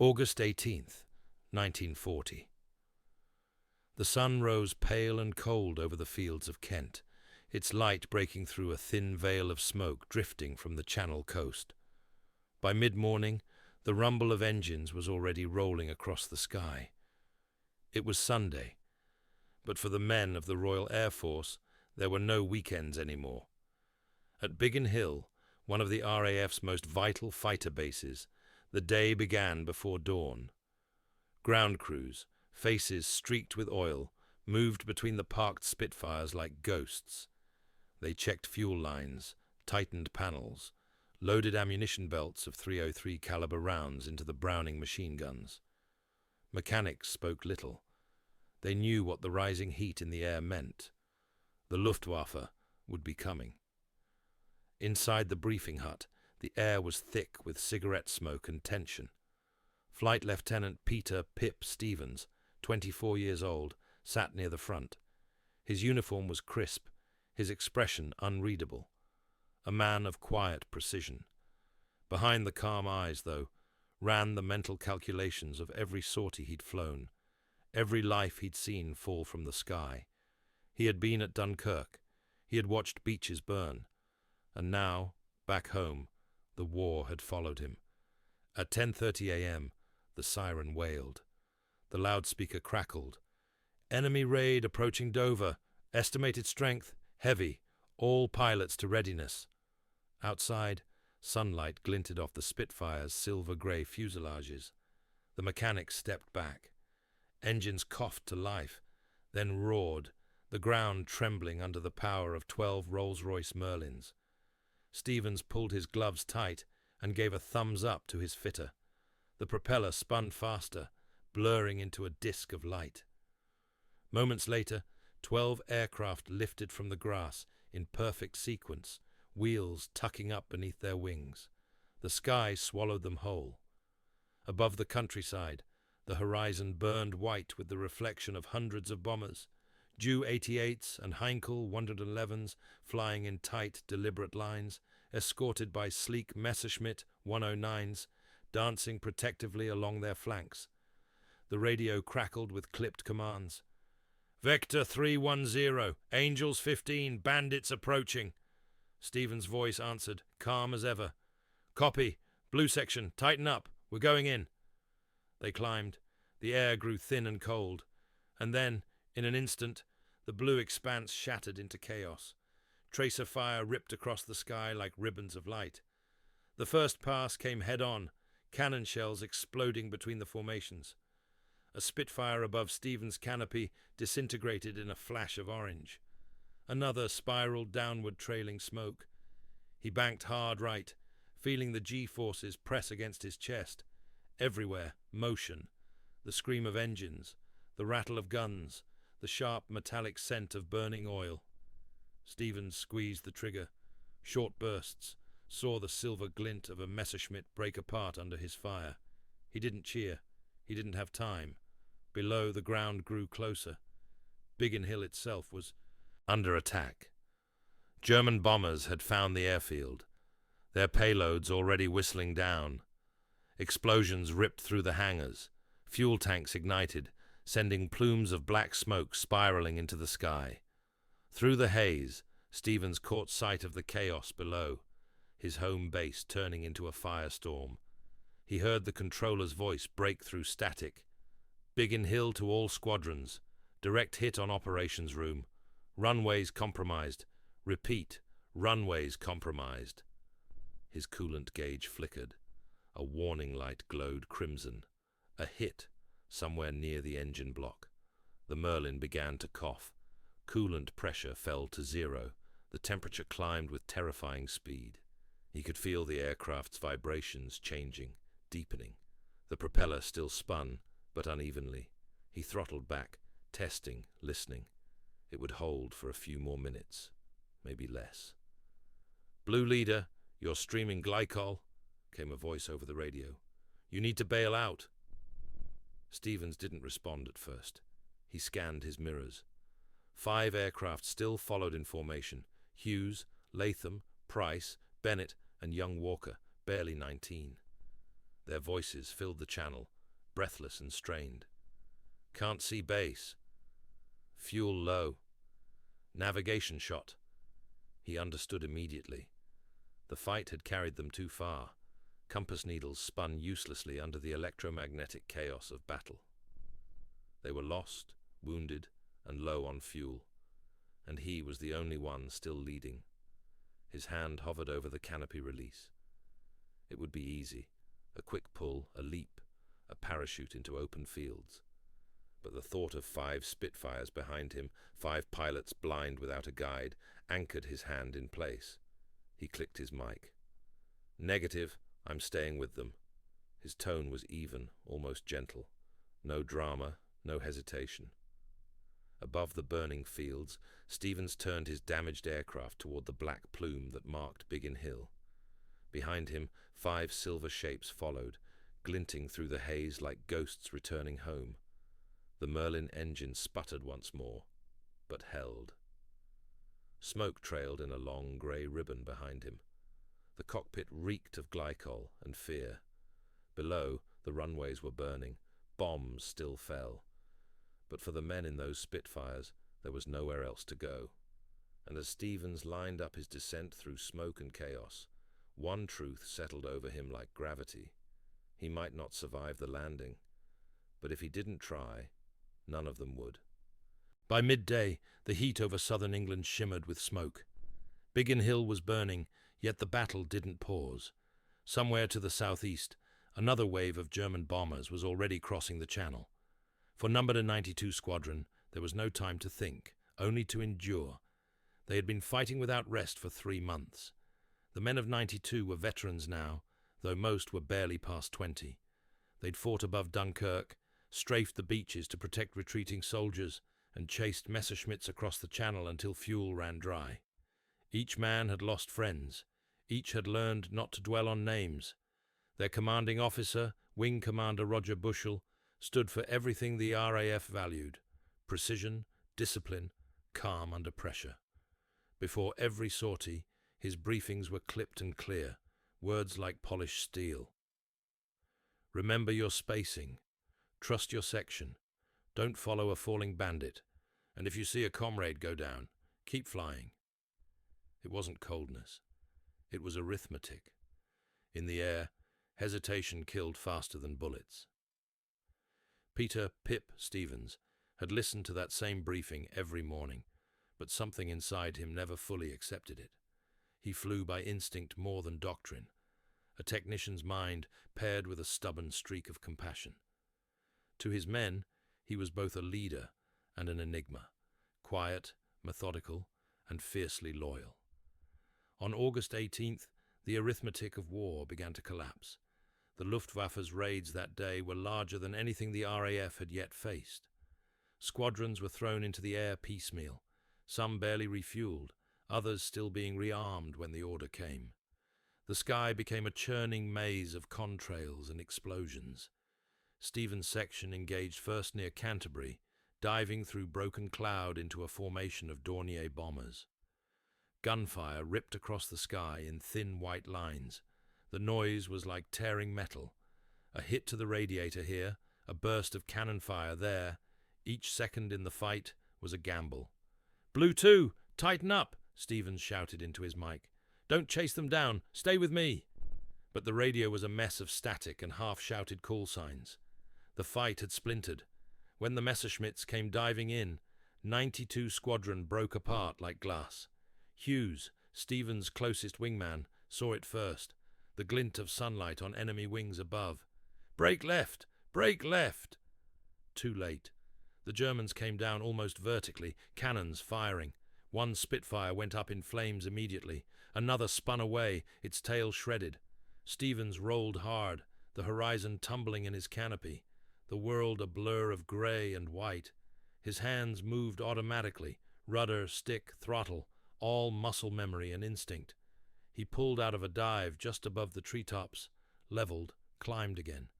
August 18th, 1940. The sun rose pale and cold over the fields of Kent, its light breaking through a thin veil of smoke drifting from the Channel coast. By mid-morning, the rumble of engines was already rolling across the sky. It was Sunday, but for the men of the Royal Air Force, there were no weekends anymore. At Biggin Hill, one of the RAF's most vital fighter bases, the day began before dawn. Ground crews, faces streaked with oil, moved between the parked Spitfires like ghosts. They checked fuel lines, tightened panels, loaded ammunition belts of .303 caliber rounds into the Browning machine guns. Mechanics spoke little. They knew what the rising heat in the air meant. The Luftwaffe would be coming. Inside the briefing hut, the air was thick with cigarette smoke and tension. Flight Lieutenant Peter "Pip" Stevens, 24 years old, sat near the front. His uniform was crisp, his expression unreadable. A man of quiet precision. Behind the calm eyes, though, ran the mental calculations of every sortie he'd flown, every life he'd seen fall from the sky. He had been at Dunkirk. He had watched beaches burn. And now, back home, the war had followed him. At 10:30 a.m., the siren wailed. The loudspeaker crackled. Enemy raid approaching Dover. Estimated strength, heavy. All pilots to readiness. Outside, sunlight glinted off the Spitfire's silver-grey fuselages. The mechanics stepped back. Engines coughed to life, then roared, the ground trembling under the power of 12 Rolls-Royce Merlins. Stevens pulled his gloves tight and gave a thumbs up to his fitter. The propeller spun faster, blurring into a disk of light. Moments later, 12 aircraft lifted from the grass in perfect sequence, wheels tucking up beneath their wings. The sky swallowed them whole. Above the countryside, the horizon burned white with the reflection of hundreds of bombers, Ju-88s and Heinkel 111s flying in tight, deliberate lines, escorted by sleek Messerschmitt 109s, dancing protectively along their flanks. The radio crackled with clipped commands. "Vector 310, Angels 15, bandits approaching." Stevens' voice answered, calm as ever. "Copy. Blue section, tighten up. We're going in." They climbed. The air grew thin and cold. And then, in an instant, the blue expanse shattered into chaos. Tracer fire ripped across the sky like ribbons of light. The first pass came head-on, cannon shells exploding between the formations. A Spitfire above Stevens' canopy disintegrated in a flash of orange. Another spiraled downward, trailing smoke. He banked hard right, feeling the G-forces press against his chest. Everywhere, motion. The scream of engines, the rattle of guns, the sharp metallic scent of burning oil. Stevens squeezed the trigger. Short bursts, saw the silver glint of a Messerschmitt break apart under his fire. He didn't cheer. He didn't have time. Below, the ground grew closer. Biggin Hill itself was under attack. German bombers had found the airfield, their payloads already whistling down. Explosions ripped through the hangars. Fuel tanks ignited, sending plumes of black smoke spiraling into the sky. Through the haze, Stevens caught sight of the chaos below, his home base turning into a firestorm. He heard the controller's voice break through static. "Biggin Hill to all squadrons. Direct hit on operations room. Runways compromised. Repeat, runways compromised." His coolant gauge flickered. A warning light glowed crimson. A hit, somewhere near the engine block. The Merlin began to cough. Coolant pressure fell to 0. The temperature climbed with terrifying speed. He could feel the aircraft's vibrations changing, deepening. The propeller still spun, but unevenly. He throttled back, testing, listening. It would hold for a few more minutes, maybe less. "Blue leader, you're streaming glycol," came a voice over the radio. "You need to bail out." Stevens didn't respond at first. He scanned his mirrors. 5 aircraft still followed in formation. Hughes, Latham, Price, Bennett, and young Walker, barely 19. Their voices filled the channel, breathless and strained. "Can't see base. Fuel low. Navigation shot." He understood immediately. The fight had carried them too far. Compass needles spun uselessly under the electromagnetic chaos of battle. They were lost, wounded, and low on fuel, and he was the only one still leading. His hand hovered over the canopy release. It would be easy. A quick pull, a leap, a parachute into open fields. But the thought of 5 Spitfires behind him, 5 pilots blind without a guide, anchored his hand in place. He clicked his mic. "Negative, I'm staying with them." His tone was even, almost gentle. No drama, no hesitation. Above the burning fields, Stevens turned his damaged aircraft toward the black plume that marked Biggin Hill. Behind him, 5 silver shapes followed, glinting through the haze like ghosts returning home. The Merlin engine sputtered once more, but held. Smoke trailed in a long grey ribbon behind him. The cockpit reeked of glycol and fear. Below, the runways were burning. Bombs still fell. But for the men in those Spitfires, there was nowhere else to go. And as Stevens lined up his descent through smoke and chaos, one truth settled over him like gravity. He might not survive the landing, but if he didn't try, none of them would. By midday, the heat over southern England shimmered with smoke. Biggin Hill was burning, yet the battle didn't pause. Somewhere to the southeast, another wave of German bombers was already crossing the channel. For No. 92 Squadron, there was no time to think, only to endure. They had been fighting without rest for 3 months. The men of 92 were veterans now, though most were barely past 20. They'd fought above Dunkirk, strafed the beaches to protect retreating soldiers, and chased Messerschmitts across the channel until fuel ran dry. Each man had lost friends. Each had learned not to dwell on names. Their commanding officer, Wing Commander Roger Bushell, stood for everything the RAF valued: precision, discipline, calm under pressure. Before every sortie, his briefings were clipped and clear, words like polished steel. "Remember your spacing. Trust your section. Don't follow a falling bandit. And if you see a comrade go down, keep flying." It wasn't coldness. It was arithmetic. In the air, hesitation killed faster than bullets. Peter "Pip" Stevens had listened to that same briefing every morning, but something inside him never fully accepted it. He flew by instinct more than doctrine, a technician's mind paired with a stubborn streak of compassion. To his men, he was both a leader and an enigma, quiet, methodical, and fiercely loyal. On August 18th, the arithmetic of war began to collapse. The Luftwaffe's raids that day were larger than anything the RAF had yet faced. Squadrons were thrown into the air piecemeal, some barely refueled, others still being rearmed when the order came. The sky became a churning maze of contrails and explosions. Stevens' section engaged first near Canterbury, diving through broken cloud into a formation of Dornier bombers. Gunfire ripped across the sky in thin white lines. The noise was like tearing metal. A hit to the radiator here, a burst of cannon fire there. Each second in the fight was a gamble. "Blue 2, tighten up!" Stevens shouted into his mic. "Don't chase them down. Stay with me." But the radio was a mess of static and half-shouted call signs. The fight had splintered. When the Messerschmitts came diving in, 92 Squadron broke apart like glass. Hughes, Stevens' closest wingman, saw it first, the glint of sunlight on enemy wings above. "Break left! Break left!" Too late. The Germans came down almost vertically, cannons firing. One Spitfire went up in flames immediately. Another spun away, its tail shredded. Stevens rolled hard, the horizon tumbling in his canopy, the world a blur of grey and white. His hands moved automatically, rudder, stick, throttle, all muscle memory and instinct. He pulled out of a dive just above the treetops, leveled, climbed again.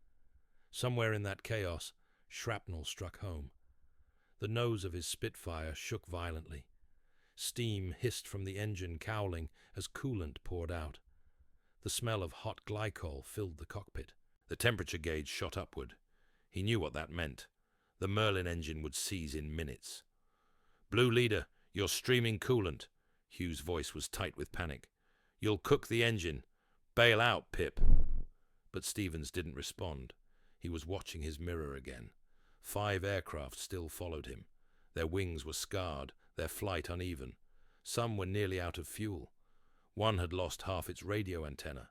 Somewhere in that chaos, shrapnel struck home. The nose of his Spitfire shook violently. Steam hissed from the engine cowling as coolant poured out. The smell of hot glycol filled the cockpit. The temperature gauge shot upward. He knew what that meant. The Merlin engine would seize in minutes. "Blue Leader, you're streaming coolant." Hugh's voice was tight with panic. "You'll cook the engine. Bail out, Pip." But Stevens didn't respond. He was watching his mirror again. 5 aircraft still followed him. Their wings were scarred, their flight uneven. Some were nearly out of fuel. One had lost half its radio antenna.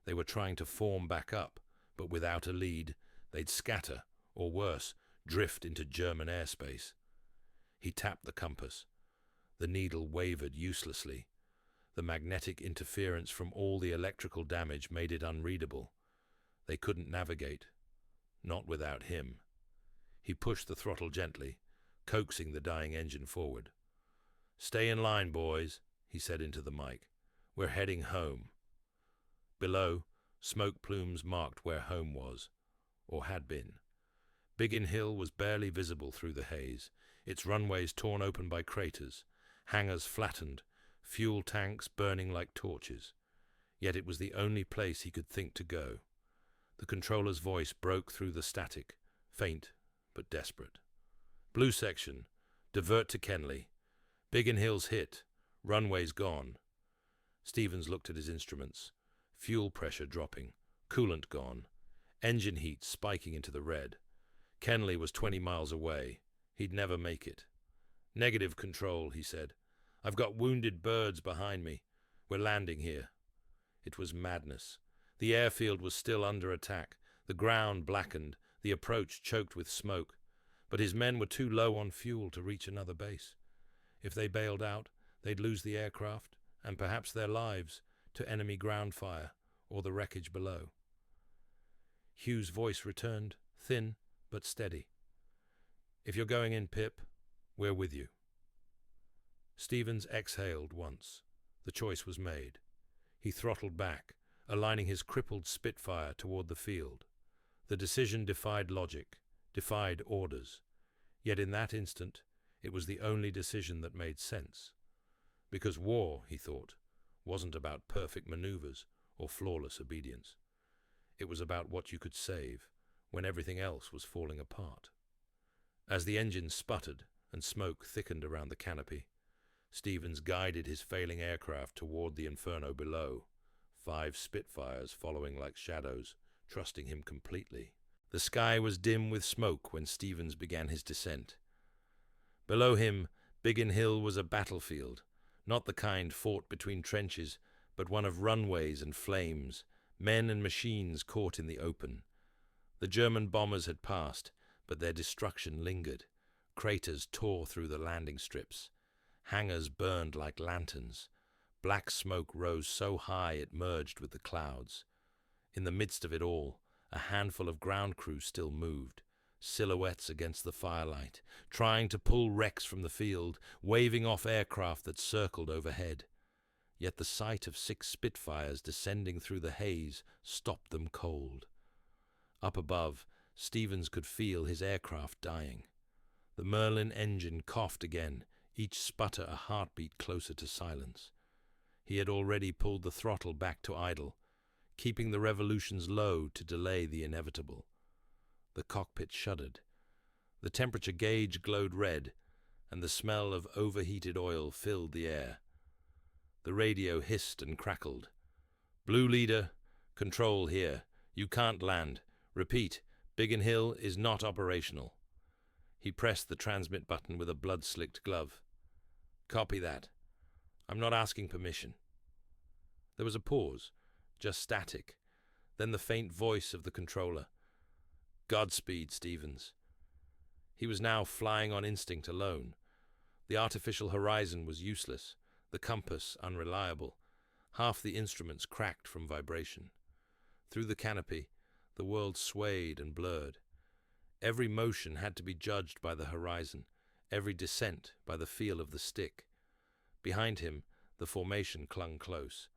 They were trying to form back up, but without a lead, they'd scatter, or worse, drift into German airspace. He tapped the compass. The needle wavered uselessly. The magnetic interference from all the electrical damage made it unreadable. They couldn't navigate. Not without him. He pushed the throttle gently, coaxing the dying engine forward. "Stay in line, boys," he said into the mic. "We're heading home." Below, smoke plumes marked where home was, or had been. Biggin Hill was barely visible through the haze, its runways torn open by craters, hangars flattened, fuel tanks burning like torches. Yet it was the only place he could think to go. The controller's voice broke through the static, faint but desperate. "Blue section, divert to Kenley. Biggin Hill's hit, runways gone." Stevens looked at his instruments. Fuel pressure dropping, coolant gone, engine heat spiking into the red. Kenley was 20 miles away. He'd never make it. "Negative control," he said. "I've got wounded birds behind me. We're landing here." It was madness. The airfield was still under attack, the ground blackened, the approach choked with smoke. But his men were too low on fuel to reach another base. If they bailed out, they'd lose the aircraft, and perhaps their lives, to enemy ground fire or the wreckage below. Hugh's voice returned, thin but steady. "If you're going in, Pip, we're with you." Stevens exhaled once. The choice was made. He throttled back, aligning his crippled Spitfire toward the field. The decision defied logic, defied orders. Yet in that instant, it was the only decision that made sense. Because war, he thought, wasn't about perfect maneuvers or flawless obedience. It was about what you could save when everything else was falling apart. As the engine sputtered and smoke thickened around the canopy, Stevens guided his failing aircraft toward the inferno below, 5 Spitfires following like shadows, trusting him completely. The sky was dim with smoke when Stevens began his descent. Below him, Biggin Hill was a battlefield, not the kind fought between trenches, but one of runways and flames, men and machines caught in the open. The German bombers had passed, but their destruction lingered. Craters tore through the landing strips. Hangars burned like lanterns. Black smoke rose so high it merged with the clouds. In the midst of it all, a handful of ground crew still moved, silhouettes against the firelight, trying to pull wrecks from the field, waving off aircraft that circled overhead. Yet the sight of 6 Spitfires descending through the haze stopped them cold. Up above, Stevens could feel his aircraft dying. The Merlin engine coughed again, each sputter a heartbeat closer to silence. He had already pulled the throttle back to idle, keeping the revolutions low to delay the inevitable. The cockpit shuddered. The temperature gauge glowed red, and the smell of overheated oil filled the air. The radio hissed and crackled. "Blue Leader, control here. You can't land. Repeat, Biggin Hill is not operational." He pressed the transmit button with a blood-slicked glove. "Copy that. I'm not asking permission." There was a pause, just static, then the faint voice of the controller. "Godspeed, Stevens." He was now flying on instinct alone. The artificial horizon was useless, the compass unreliable. Half the instruments cracked from vibration. Through the canopy, the world swayed and blurred. Every motion had to be judged by the horizon, every descent by the feel of the stick. Behind him, the formation clung close.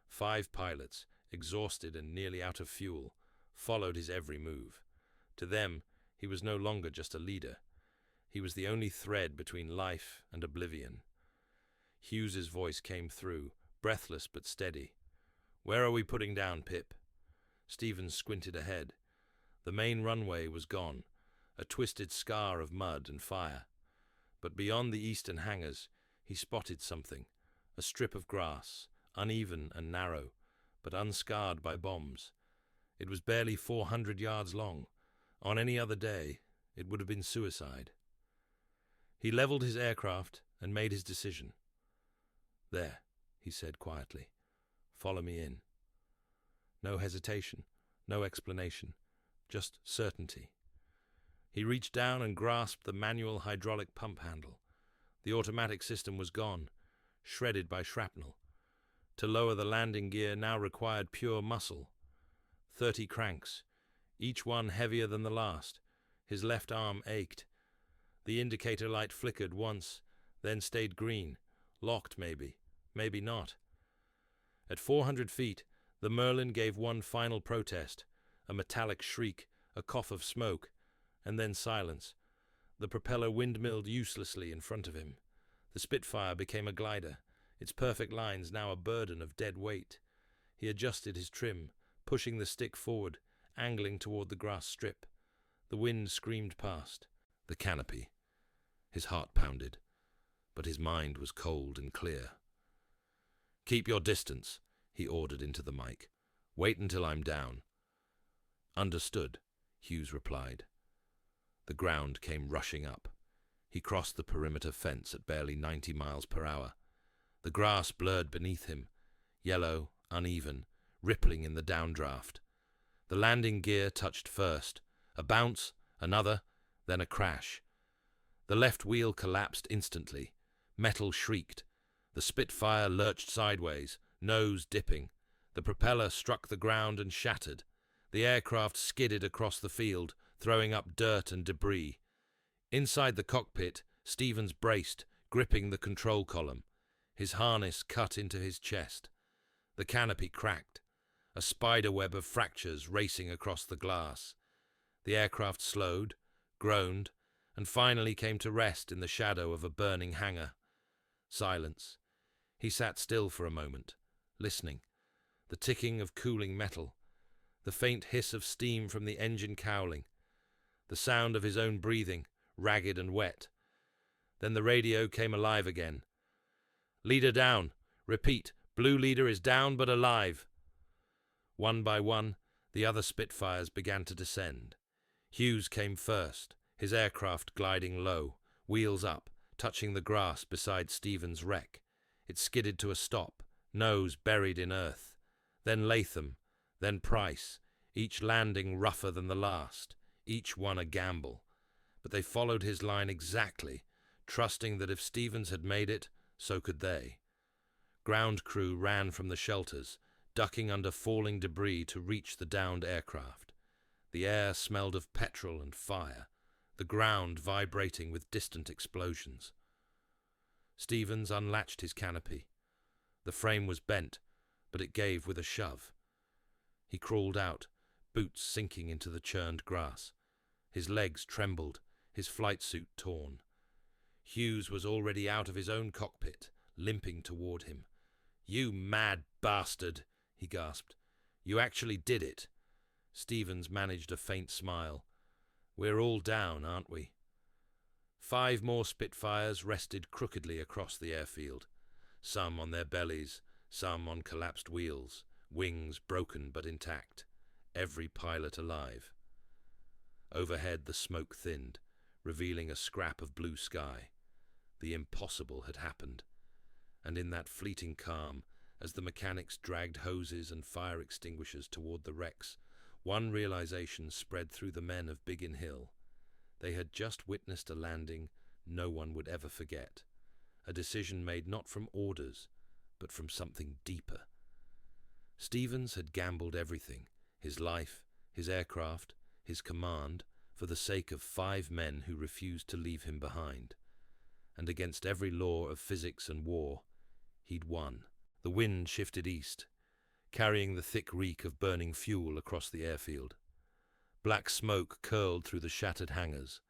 5 pilots, exhausted and nearly out of fuel, followed his every move. To them, he was no longer just a leader. He was the only thread between life and oblivion. Hughes's voice came through, breathless but steady. "Where are we putting down, Pip?" Stevens squinted ahead. The main runway was gone, a twisted scar of mud and fire. But beyond the eastern hangars, he spotted something, a strip of grass, uneven and narrow, but unscarred by bombs. It was barely 400 yards long. On any other day, it would have been suicide. He leveled his aircraft and made his decision. "There," he said quietly. "Follow me in." No hesitation, no explanation, just certainty. He reached down and grasped the manual hydraulic pump handle. The automatic system was gone, shredded by shrapnel. To lower the landing gear now required pure muscle. 30 cranks, each one heavier than the last. His left arm ached. The indicator light flickered once, then stayed green. Locked, maybe. Maybe not. At 400 feet, the Merlin gave one final protest, a metallic shriek, a cough of smoke, and then silence. The propeller windmilled uselessly in front of him. The Spitfire became a glider, its perfect lines now a burden of dead weight. He adjusted his trim, pushing the stick forward, angling toward the grass strip. The wind screamed past. The canopy. His heart pounded, but his mind was cold and clear. "Keep your distance," he ordered into the mic. "Wait until I'm down." "Understood," Hughes replied. The ground came rushing up. He crossed the perimeter fence at barely 90 miles per hour. The grass blurred beneath him, yellow, uneven, rippling in the downdraft. The landing gear touched first. A bounce, another, then a crash. The left wheel collapsed instantly. Metal shrieked. The Spitfire lurched sideways, nose dipping. The propeller struck the ground and shattered. The aircraft skidded across the field, throwing up dirt and debris. Inside the cockpit, Stevens braced, gripping the control column. His harness cut into his chest. The canopy cracked, a spiderweb of fractures racing across the glass. The aircraft slowed, groaned, and finally came to rest in the shadow of a burning hangar. Silence. He sat still for a moment, listening. The ticking of cooling metal, the faint hiss of steam from the engine cowling, the sound of his own breathing, ragged and wet. Then the radio came alive again. "Leader down. Repeat, blue leader is down but alive." One by one, the other Spitfires began to descend. Hughes came first, his aircraft gliding low, wheels up, touching the grass beside Stevens' wreck. It skidded to a stop, nose buried in earth. Then Latham, then Price, each landing rougher than the last, each one a gamble. But they followed his line exactly, trusting that if Stevens had made it, so could they. Ground crew ran from the shelters, ducking under falling debris to reach the downed aircraft. The air smelled of petrol and fire, the ground vibrating with distant explosions. Stevens unlatched his canopy. The frame was bent, but it gave with a shove. He crawled out, boots sinking into the churned grass. His legs trembled, his flight suit torn. Hughes was already out of his own cockpit, limping toward him. "You mad bastard," he gasped. "You actually did it." Stevens managed a faint smile. "We're all down, aren't we?" 5 more Spitfires rested crookedly across the airfield, some on their bellies, some on collapsed wheels, wings broken but intact, every pilot alive. Overhead the smoke thinned, revealing a scrap of blue sky. The impossible had happened, and in that fleeting calm, as the mechanics dragged hoses and fire extinguishers toward the wrecks, one realization spread through the men of Biggin Hill. They had just witnessed a landing no one would ever forget, a decision made not from orders, but from something deeper. Stevens had gambled everything, his life, his aircraft, his command, for the sake of 5 men who refused to leave him behind. And against every law of physics and war, he'd won. The wind shifted east, carrying the thick reek of burning fuel across the airfield. Black smoke curled through the shattered hangars,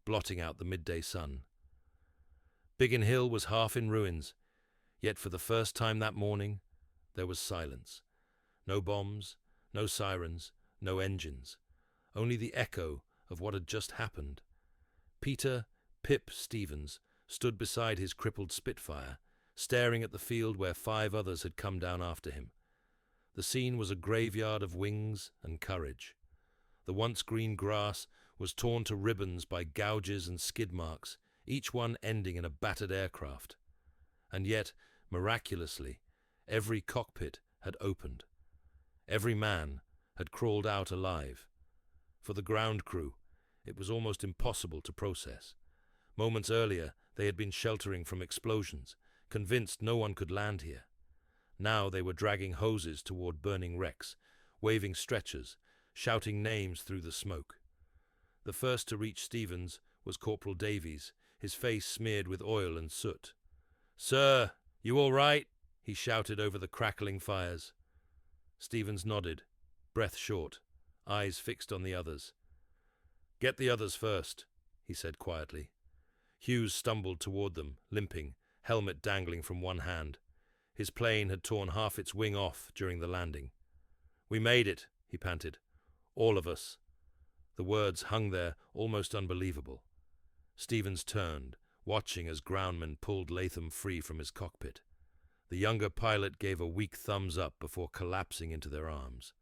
blotting out the midday sun. Biggin Hill was half in ruins, yet for the first time that morning there was silence. No bombs, No sirens, no engines, only the echo of what had just happened. Peter "Pip" Stevens stood beside his crippled Spitfire, staring at the field where 5 others had come down after him. The scene was a graveyard of wings and courage. The once green grass was torn to ribbons by gouges and skid marks, each one ending in a battered aircraft. And yet, miraculously, every cockpit had opened. Every man had crawled out alive. For the ground crew, it was almost impossible to process. Moments earlier, they had been sheltering from explosions, convinced no one could land here. Now they were dragging hoses toward burning wrecks, waving stretchers, shouting names through the smoke. The first to reach Stevens was Corporal Davies, his face smeared with oil and soot. "Sir, you all right?" he shouted over the crackling fires. Stevens nodded, breath short, eyes fixed on the others. "Get the others first," he said quietly. Hughes stumbled toward them, limping, helmet dangling from one hand. His plane had torn half its wing off during the landing. "We made it," he panted. "All of us." The words hung there, almost unbelievable. Stevens turned, watching as groundmen pulled Latham free from his cockpit. The younger pilot gave a weak thumbs up before collapsing into their arms.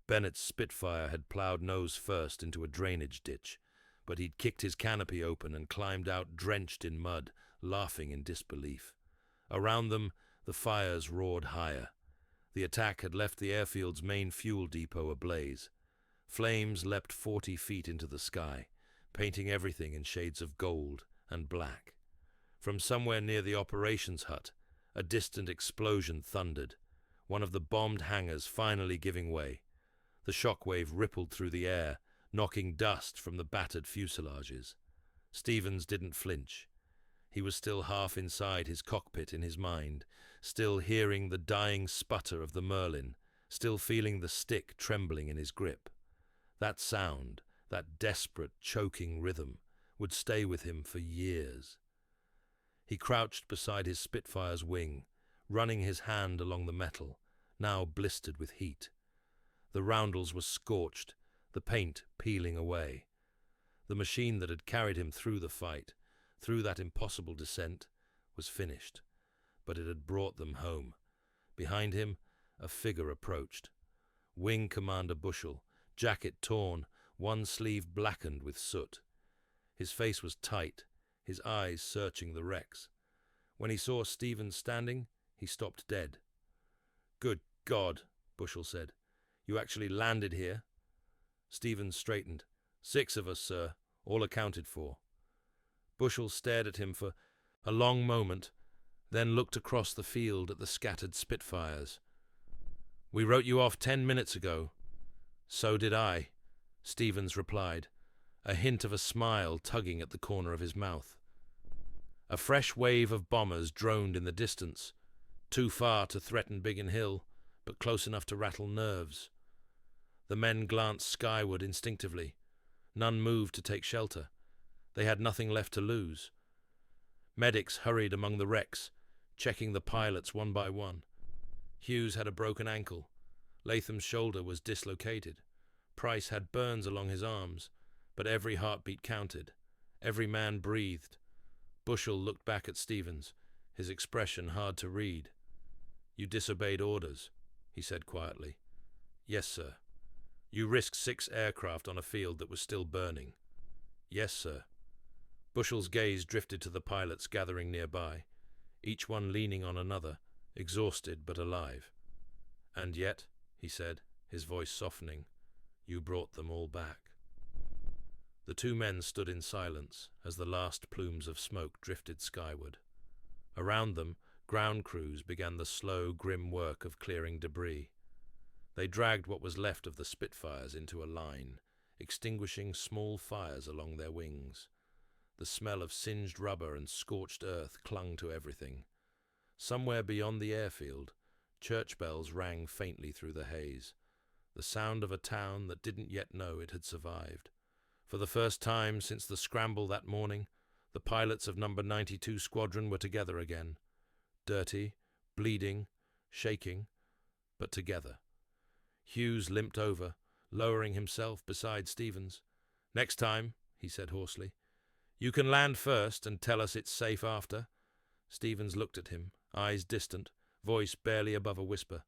Bennett's Spitfire had plowed nose first into a drainage ditch, but he'd kicked his canopy open and climbed out drenched in mud, laughing in disbelief. Around them, the fires roared higher. The attack had left the airfield's main fuel depot ablaze. Flames leapt 40 feet into the sky, painting everything in shades of gold and black. From somewhere near the operations hut, a distant explosion thundered, one of the bombed hangars finally giving way. The shockwave rippled through the air, knocking dust from the battered fuselages. Stevens didn't flinch. He was still half inside his cockpit in his mind, still hearing the dying sputter of the Merlin, still feeling the stick trembling in his grip. That sound, that desperate, choking rhythm, would stay with him for years. He crouched beside his Spitfire's wing, running his hand along the metal, now blistered with heat. The roundels were scorched, the paint peeling away. The machine that had carried him through the fight, through that impossible descent, was finished, but it had brought them home. Behind him, a figure approached. Wing Commander Bushell, jacket torn, one sleeve blackened with soot. His face was tight, his eyes searching the wrecks. When he saw Stevens standing, he stopped dead. "Good God," Bushell said. "You actually landed here?" Stevens straightened. "6 of us, sir, all accounted for." Bushell stared at him for a long moment, then looked across the field at the scattered Spitfires. "We wrote you off 10 minutes ago." "So did I," Stevens replied, a hint of a smile tugging at the corner of his mouth. A fresh wave of bombers droned in the distance, too far to threaten Biggin Hill, but close enough to rattle nerves. The men glanced skyward instinctively. None moved to take shelter. They had nothing left to lose. Medics hurried among the wrecks, checking the pilots one by one. Hughes had a broken ankle. Latham's shoulder was dislocated. Price had burns along his arms, but every heartbeat counted. Every man breathed. Bushell looked back at Stevens, his expression hard to read. "You disobeyed orders," he said quietly. "Yes, sir." "You risked 6 aircraft on a field that was still burning." "Yes, sir." Bushell's gaze drifted to the pilots gathering nearby, each one leaning on another, exhausted but alive. "And yet," he said, his voice softening, "you brought them all back." The 2 men stood in silence as the last plumes of smoke drifted skyward. Around them, ground crews began the slow, grim work of clearing debris. They dragged what was left of the Spitfires into a line, extinguishing small fires along their wings. The smell of singed rubber and scorched earth clung to everything. Somewhere beyond the airfield, church bells rang faintly through the haze, the sound of a town that didn't yet know it had survived. For the first time since the scramble that morning, the pilots of No. 92 Squadron were together again. Dirty, bleeding, shaking, but together. Hughes limped over, lowering himself beside Stevens. "Next time," he said hoarsely. "You can land first and tell us it's safe after." Stevens looked at him, eyes distant, voice barely above a whisper.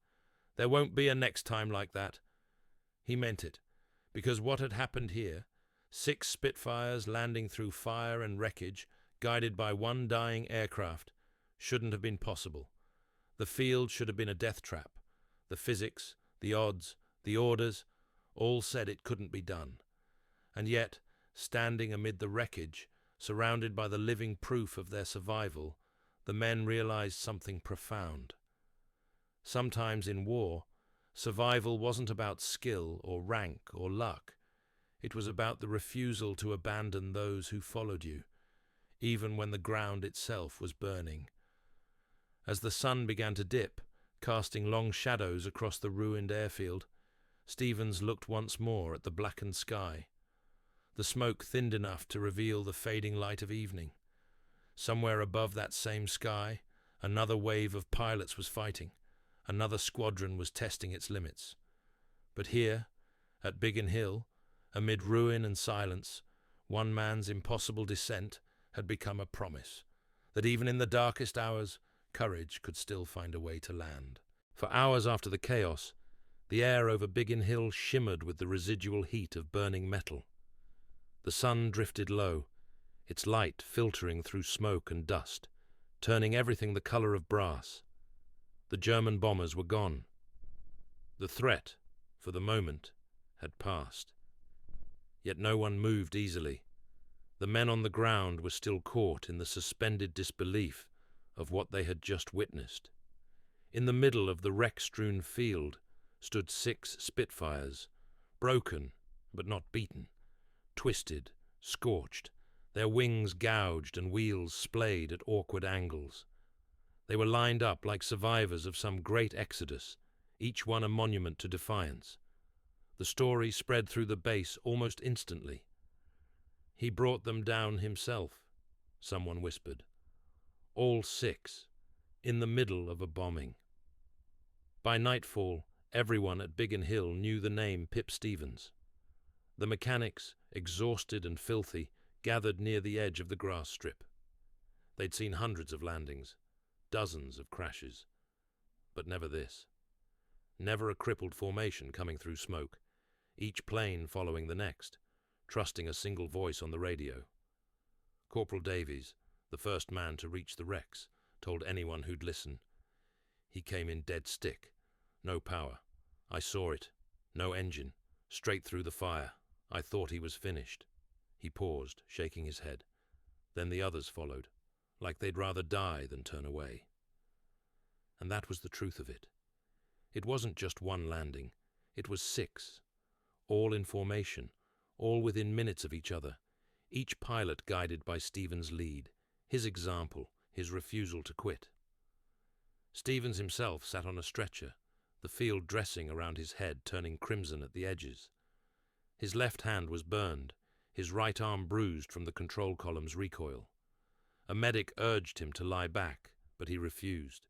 "There won't be a next time like that." He meant it, because what had happened here, 6 Spitfires landing through fire and wreckage, guided by one dying aircraft, shouldn't have been possible. The field should have been a death trap. The physics, the odds, the orders, all said it couldn't be done. And yet, standing amid the wreckage, surrounded by the living proof of their survival, the men realized something profound. Sometimes in war, survival wasn't about skill or rank or luck. It was about the refusal to abandon those who followed you, even when the ground itself was burning. As the sun began to dip, casting long shadows across the ruined airfield, Stevens looked once more at the blackened sky. The smoke thinned enough to reveal the fading light of evening. Somewhere above that same sky, another wave of pilots was fighting. Another squadron was testing its limits. But here, at Biggin Hill, amid ruin and silence, one man's impossible descent had become a promise, that even in the darkest hours, courage could still find a way to land. For hours after the chaos, the air over Biggin Hill shimmered with the residual heat of burning metal. The sun drifted low, its light filtering through smoke and dust, turning everything the color of brass. The German bombers were gone. The threat, for the moment, had passed. Yet no one moved easily. The men on the ground were still caught in the suspended disbelief of what they had just witnessed. In the middle of the wreck-strewn field stood 6 Spitfires, broken but not beaten, twisted, scorched, their wings gouged and wheels splayed at awkward angles. They were lined up like survivors of some great exodus, each one a monument to defiance. The story spread through the base almost instantly. "He brought them down himself," someone whispered. "All 6, in the middle of a bombing." By nightfall, everyone at Biggin Hill knew the name Pip Stevens. The mechanics, exhausted and filthy, gathered near the edge of the grass strip. They'd seen hundreds of landings, dozens of crashes, but never this. Never a crippled formation coming through smoke, each plane following the next, trusting a single voice on the radio. Corporal Davies, the first man to reach the wrecks, told anyone who'd listen. "He came in dead stick. No power. I saw it. No engine. Straight through the fire. I thought he was finished." He paused, shaking his head. Then the others followed, like they'd rather die than turn away. And that was the truth of it. It wasn't just one landing. It was 6, all in formation, all within minutes of each other, each pilot guided by Stevens' lead, his example, his refusal to quit. Stevens himself sat on a stretcher, the field dressing around his head turning crimson at the edges. His left hand was burned, his right arm bruised from the control column's recoil. A medic urged him to lie back, but he refused.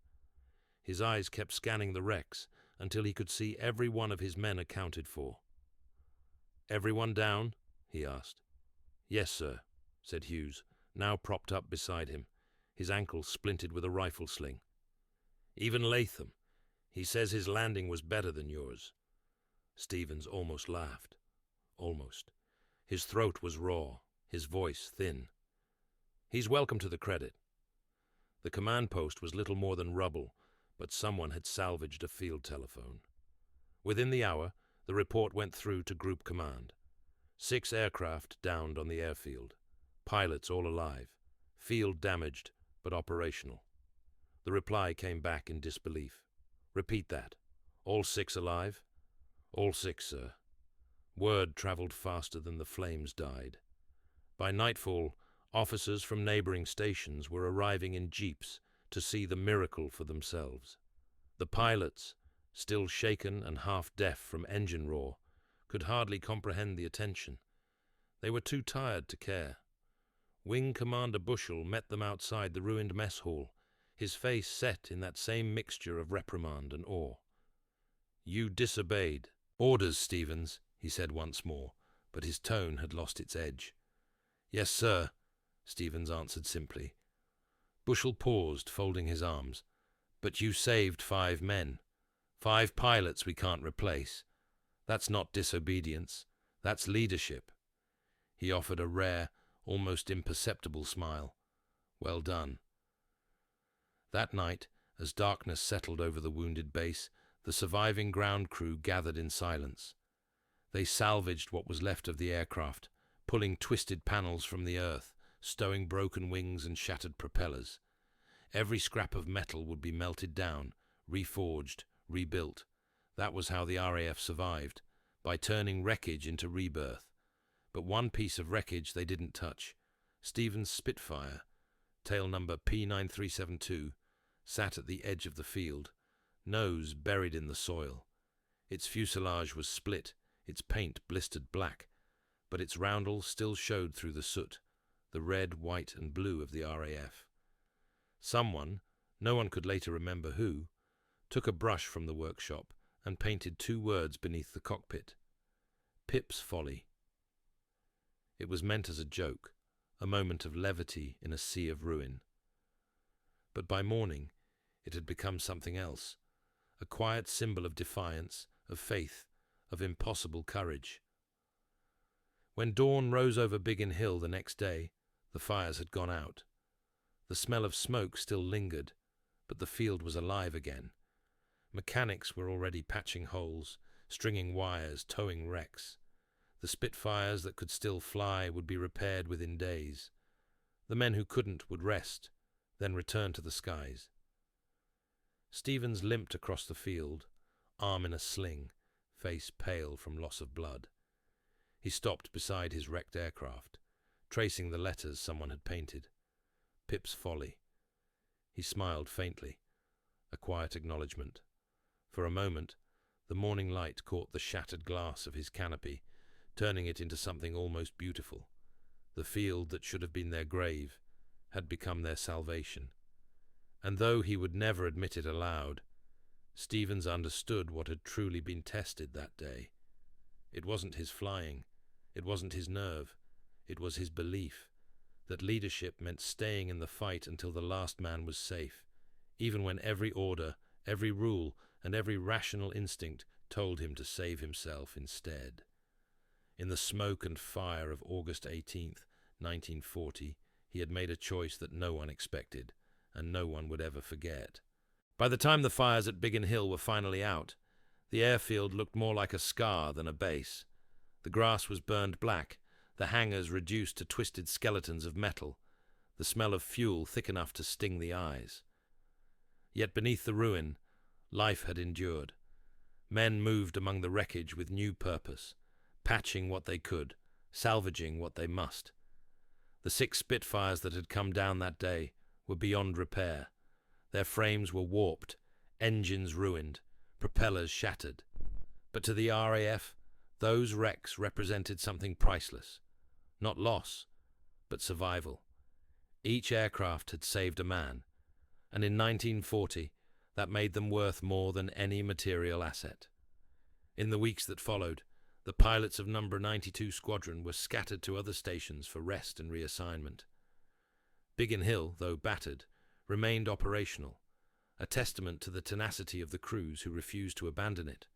His eyes kept scanning the wrecks until he could see every one of his men accounted for. "Everyone down?" he asked. "Yes, sir," said Hughes, now propped up beside him, his ankle splinted with a rifle sling. "Even Latham. He says his landing was better than yours." Stevens almost laughed. Almost. His throat was raw, his voice thin. "He's welcome to the credit." The command post was little more than rubble, but someone had salvaged a field telephone. Within the hour, the report went through to Group Command. 6 aircraft downed on the airfield. Pilots all alive. Field damaged, but operational. The reply came back in disbelief. "Repeat that. All 6 alive?" "All 6, sir." Word traveled faster than the flames died. By nightfall, officers from neighboring stations were arriving in jeeps to see the miracle for themselves. The pilots, still shaken and half-deaf from engine roar, could hardly comprehend the attention. They were too tired to care. Wing Commander Bushell met them outside the ruined mess hall, his face set in that same mixture of reprimand and awe. "You disobeyed," "Orders, Stevens," he said once more, but his tone had lost its edge. "Yes, sir," Stevens answered simply. Bushell paused, folding his arms. "But you saved 5 men. 5 pilots we can't replace. That's not disobedience. That's leadership." He offered a rare, almost imperceptible smile. "Well done." That night, as darkness settled over the wounded base, the surviving ground crew gathered in silence. They salvaged what was left of the aircraft, pulling twisted panels from the earth, stowing broken wings and shattered propellers. Every scrap of metal would be melted down, reforged, rebuilt. That was how the RAF survived, by turning wreckage into rebirth. But one piece of wreckage they didn't touch. Stevens' Spitfire, tail number P9372, sat at the edge of the field, nose buried in the soil. Its fuselage was split, its paint blistered black, but its roundel still showed through the soot, the red, white, and blue of the RAF. Someone, no one could later remember who, took a brush from the workshop and painted 2 words beneath the cockpit: Pip's Folly. It was meant as a joke, a moment of levity in a sea of ruin. But by morning, it had become something else, a quiet symbol of defiance, of faith, of impossible courage. When dawn rose over Biggin Hill the next day, the fires had gone out. The smell of smoke still lingered, but the field was alive again. Mechanics were already patching holes, stringing wires, towing wrecks. The Spitfires that could still fly would be repaired within days. The men who couldn't would rest, then return to the skies. Stevens limped across the field, arm in a sling, face pale from loss of blood. He stopped beside his wrecked aircraft, tracing the letters someone had painted. Pip's Folly. He smiled faintly, a quiet acknowledgement. For a moment, the morning light caught the shattered glass of his canopy, turning it into something almost beautiful. The field that should have been their grave had become their salvation. And though he would never admit it aloud, Stevens understood what had truly been tested that day. It wasn't his flying, it wasn't his nerve, it was his belief that leadership meant staying in the fight until the last man was safe, even when every order, every rule, and every rational instinct told him to save himself instead. In the smoke and fire of August 18th, 1940, he had made a choice that no one expected, and no one would ever forget. By the time the fires at Biggin Hill were finally out, the airfield looked more like a scar than a base. The grass was burned black, the hangars reduced to twisted skeletons of metal, the smell of fuel thick enough to sting the eyes. Yet beneath the ruin, life had endured. Men moved among the wreckage with new purpose, patching what they could, salvaging what they must. The 6 Spitfires that had come down that day were beyond repair. Their frames were warped, engines ruined, propellers shattered. But to the RAF, those wrecks represented something priceless. Not loss, but survival. Each aircraft had saved a man, and in 1940, that made them worth more than any material asset. In the weeks that followed, the pilots of No. 92 Squadron were scattered to other stations for rest and reassignment. Biggin Hill, though battered, remained operational, a testament to the tenacity of the crews who refused to abandon it.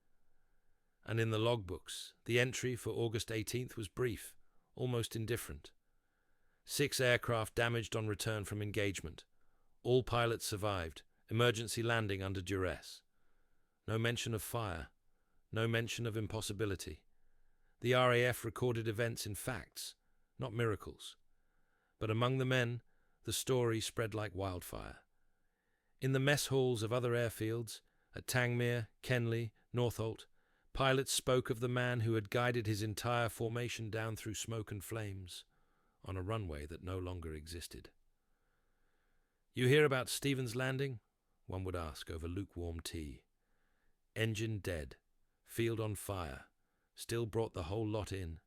And in the logbooks, the entry for August 18th was brief, almost indifferent. 6 aircraft damaged on return from engagement. All pilots survived, emergency landing under duress. No mention of fire, no mention of impossibility. The RAF recorded events in facts, not miracles. But among the men, the story spread like wildfire. In the mess halls of other airfields, at Tangmere, Kenley, Northolt, pilots spoke of the man who had guided his entire formation down through smoke and flames on a runway that no longer existed. "You hear about Stevens' landing?" one would ask over lukewarm tea. Engine dead, field on fire, still brought the whole lot in.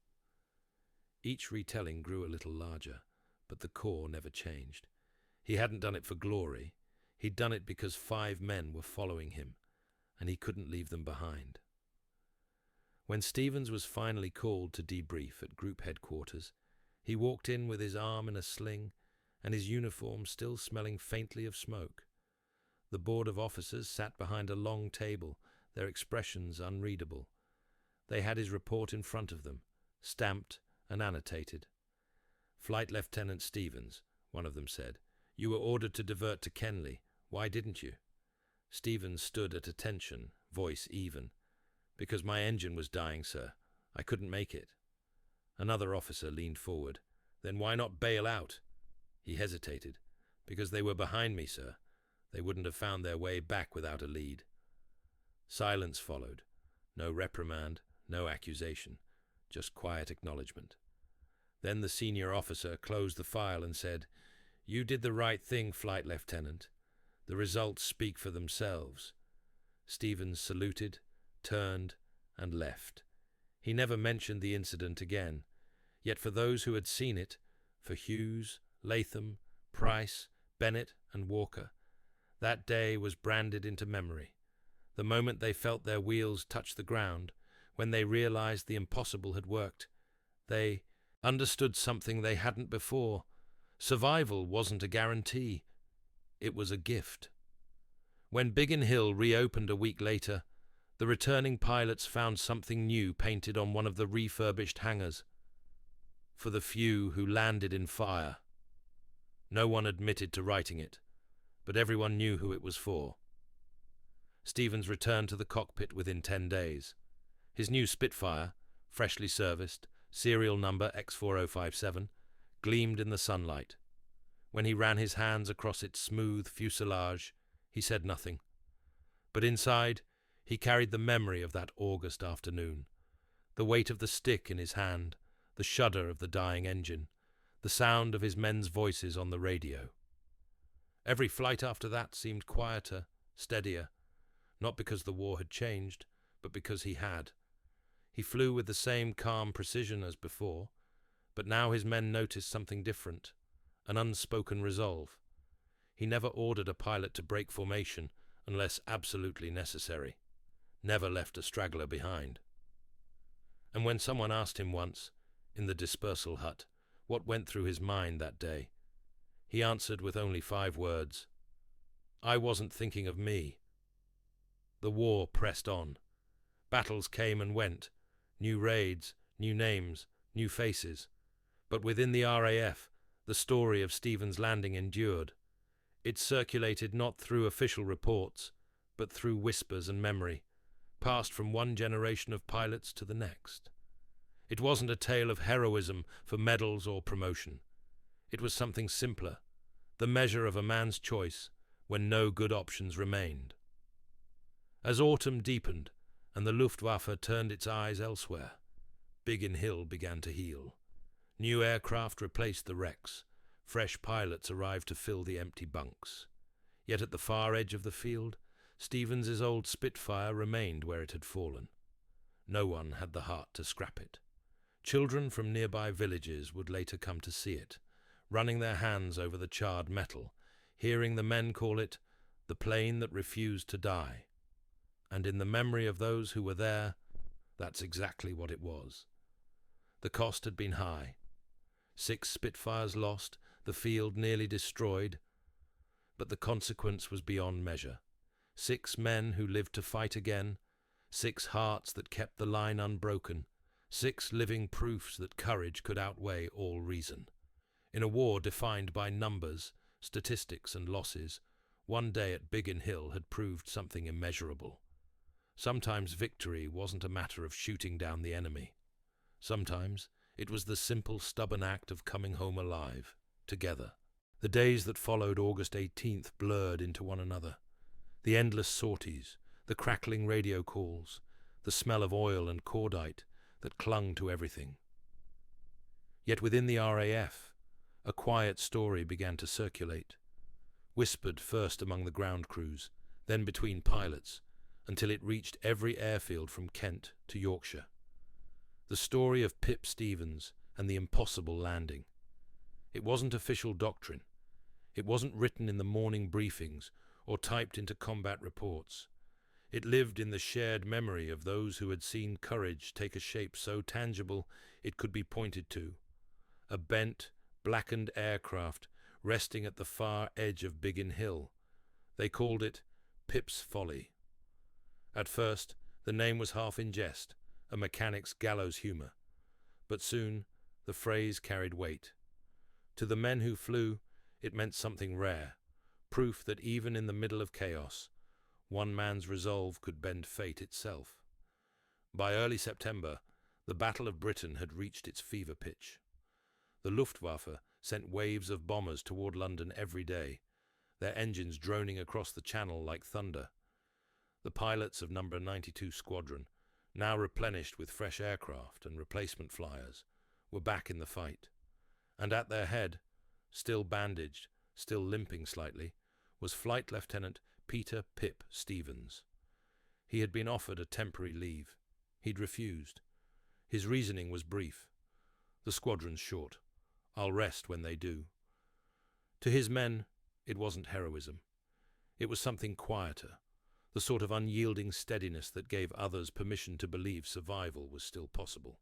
Each retelling grew a little larger, but the core never changed. He hadn't done it for glory. He'd done it because 5 men were following him, and he couldn't leave them behind. When Stevens was finally called to debrief at group headquarters, he walked in with his arm in a sling and his uniform still smelling faintly of smoke. The board of officers sat behind a long table, their expressions unreadable. They had his report in front of them, stamped and annotated. "Flight Lieutenant Stevens," one of them said, "you were ordered to divert to Kenley. Why didn't you?" Stevens stood at attention, voice even. "Because my engine was dying, sir. I couldn't make it." Another officer leaned forward. "Then why not bail out?" He hesitated. "Because they were behind me, sir. They wouldn't have found their way back without a lead." Silence followed. No reprimand, no accusation, just quiet acknowledgement. Then the senior officer closed the file and said, "You did the right thing, Flight Lieutenant. The results speak for themselves." Stevens saluted, turned, and left. He never mentioned the incident again, yet for those who had seen it, for Hughes, Latham, Price, Bennett, and Walker, that day was branded into memory. The moment they felt their wheels touch the ground, when they realized the impossible had worked, they understood something they hadn't before. Survival wasn't a guarantee. It was a gift. When Biggin Hill reopened a week later, the returning pilots found something new painted on one of the refurbished hangars. "For the few who landed in fire." No one admitted to writing it, but everyone knew who it was for. Stevens returned to the cockpit within 10 days. His new Spitfire, freshly serviced, serial number X4057, gleamed in the sunlight. When he ran his hands across its smooth fuselage, he said nothing. But inside, he carried the memory of that August afternoon, the weight of the stick in his hand, the shudder of the dying engine, the sound of his men's voices on the radio. Every flight after that seemed quieter, steadier, not because the war had changed, but because he had. He flew with the same calm precision as before, but now his men noticed something different, an unspoken resolve. He never ordered a pilot to break formation unless absolutely necessary, never left a straggler behind. And when someone asked him once, in the dispersal hut, what went through his mind that day, he answered with only 5 words: "I wasn't thinking of me." The war pressed on. Battles came and went, new raids, new names, new faces. But within the RAF, the story of Stevens' landing endured. It circulated not through official reports, but through whispers and memory, passed from one generation of pilots to the next. It wasn't a tale of heroism for medals or promotion. It was something simpler, the measure of a man's choice when no good options remained. As autumn deepened and the Luftwaffe turned its eyes elsewhere, Biggin Hill began to heal. New aircraft replaced the wrecks. Fresh pilots arrived to fill the empty bunks. Yet at the far edge of the field, Stevens's old Spitfire remained where it had fallen. No one had the heart to scrap it. Children from nearby villages would later come to see it, running their hands over the charred metal, hearing the men call it the plane that refused to die. And in the memory of those who were there, that's exactly what it was. The cost had been high. 6 Spitfires lost, the field nearly destroyed. But the consequence was beyond measure. 6 men who lived to fight again, 6 hearts that kept the line unbroken, 6 living proofs that courage could outweigh all reason. In a war defined by numbers, statistics and losses, one day at Biggin Hill had proved something immeasurable. Sometimes victory wasn't a matter of shooting down the enemy. Sometimes it was the simple, stubborn act of coming home alive, together. The days that followed August 18th blurred into one another. The endless sorties, the crackling radio calls, the smell of oil and cordite that clung to everything. Yet within the RAF, a quiet story began to circulate, whispered first among the ground crews, then between pilots, until it reached every airfield from Kent to Yorkshire. The story of Pip Stevens and the impossible landing. It wasn't official doctrine. It wasn't written in the morning briefings or typed into combat reports. It lived in the shared memory of those who had seen courage take a shape so tangible it could be pointed to. A bent, blackened aircraft resting at the far edge of Biggin Hill. They called it Pip's Folly. At first, the name was half in jest, a mechanic's gallows humour. But soon, the phrase carried weight. To the men who flew, it meant something rare, proof that even in the middle of chaos, one man's resolve could bend fate itself. By early September, the Battle of Britain had reached its fever pitch. The Luftwaffe sent waves of bombers toward London every day, their engines droning across the Channel like thunder. The pilots of No. 92 Squadron, now replenished with fresh aircraft and replacement flyers, were back in the fight. And at their head, still bandaged, still limping slightly, was Flight Lieutenant Peter "Pip" Stevens. He had been offered a temporary leave. He'd refused. His reasoning was brief. The squadron's short. I'll rest when they do. To his men, it wasn't heroism. It was something quieter, the sort of unyielding steadiness that gave others permission to believe survival was still possible.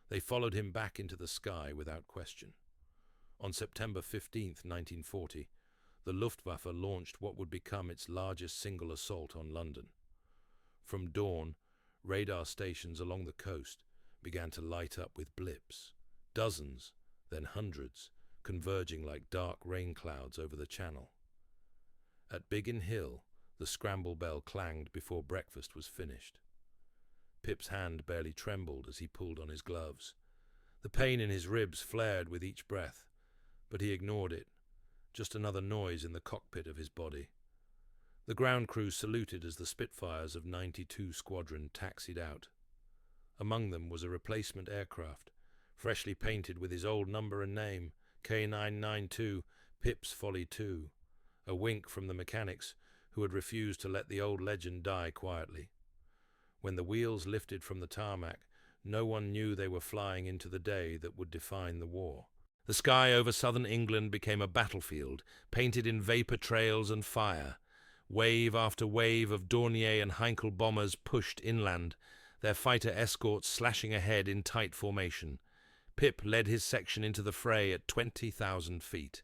They followed him back into the sky without question. On September 15, 1940, the Luftwaffe launched what would become its largest single assault on London. From dawn, radar stations along the coast began to light up with blips, dozens, then hundreds, converging like dark rain clouds over the Channel. At Biggin Hill, the scramble bell clanged before breakfast was finished. Pip's hand barely trembled as he pulled on his gloves. The pain in his ribs flared with each breath, but he ignored it, just another noise in the cockpit of his body. The ground crew saluted as the Spitfires of 92 Squadron taxied out. Among them was a replacement aircraft, freshly painted with his old number and name, K992, Pip's Folly 2, a wink from the mechanics who had refused to let the old legend die quietly. When the wheels lifted from the tarmac, no one knew they were flying into the day that would define the war. The sky over southern England became a battlefield, painted in vapour trails and fire. Wave after wave of Dornier and Heinkel bombers pushed inland, their fighter escorts slashing ahead in tight formation. Pip led his section into the fray at 20,000 feet.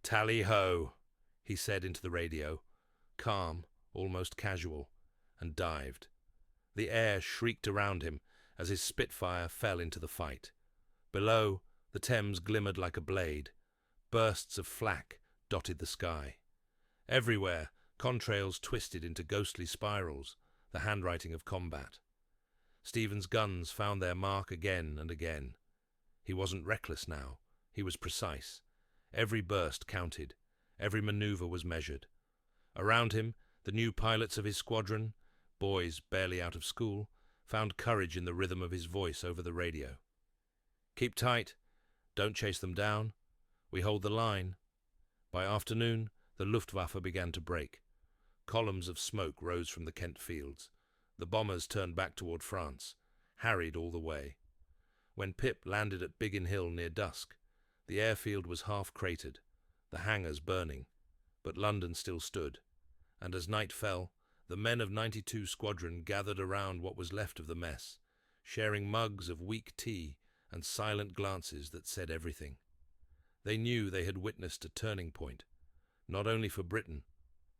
"Tally-ho," he said into the radio, calm, almost casual, and dived. The air shrieked around him as his Spitfire fell into the fight. Below, the Thames glimmered like a blade. Bursts of flak dotted the sky. Everywhere, contrails twisted into ghostly spirals, the handwriting of combat. Stevens' guns found their mark again and again. He wasn't reckless now. He was precise. Every burst counted. Every maneuver was measured. Around him, the new pilots of his squadron, boys barely out of school, found courage in the rhythm of his voice over the radio. "Keep tight. Don't chase them down. We hold the line." By afternoon, the Luftwaffe began to break. Columns of smoke rose from the Kent fields. The bombers turned back toward France, harried all the way. When Pip landed at Biggin Hill near dusk, the airfield was half cratered, the hangars burning, but London still stood, and as night fell, the men of 92 Squadron gathered around what was left of the mess, sharing mugs of weak tea and silent glances that said everything. They knew they had witnessed a turning point, not only for Britain,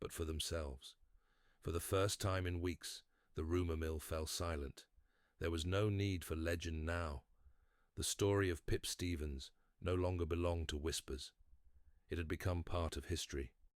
but for themselves. For the first time in weeks, the rumour mill fell silent. There was no need for legend now. The story of Pip Stevens no longer belonged to whispers. It had become part of history.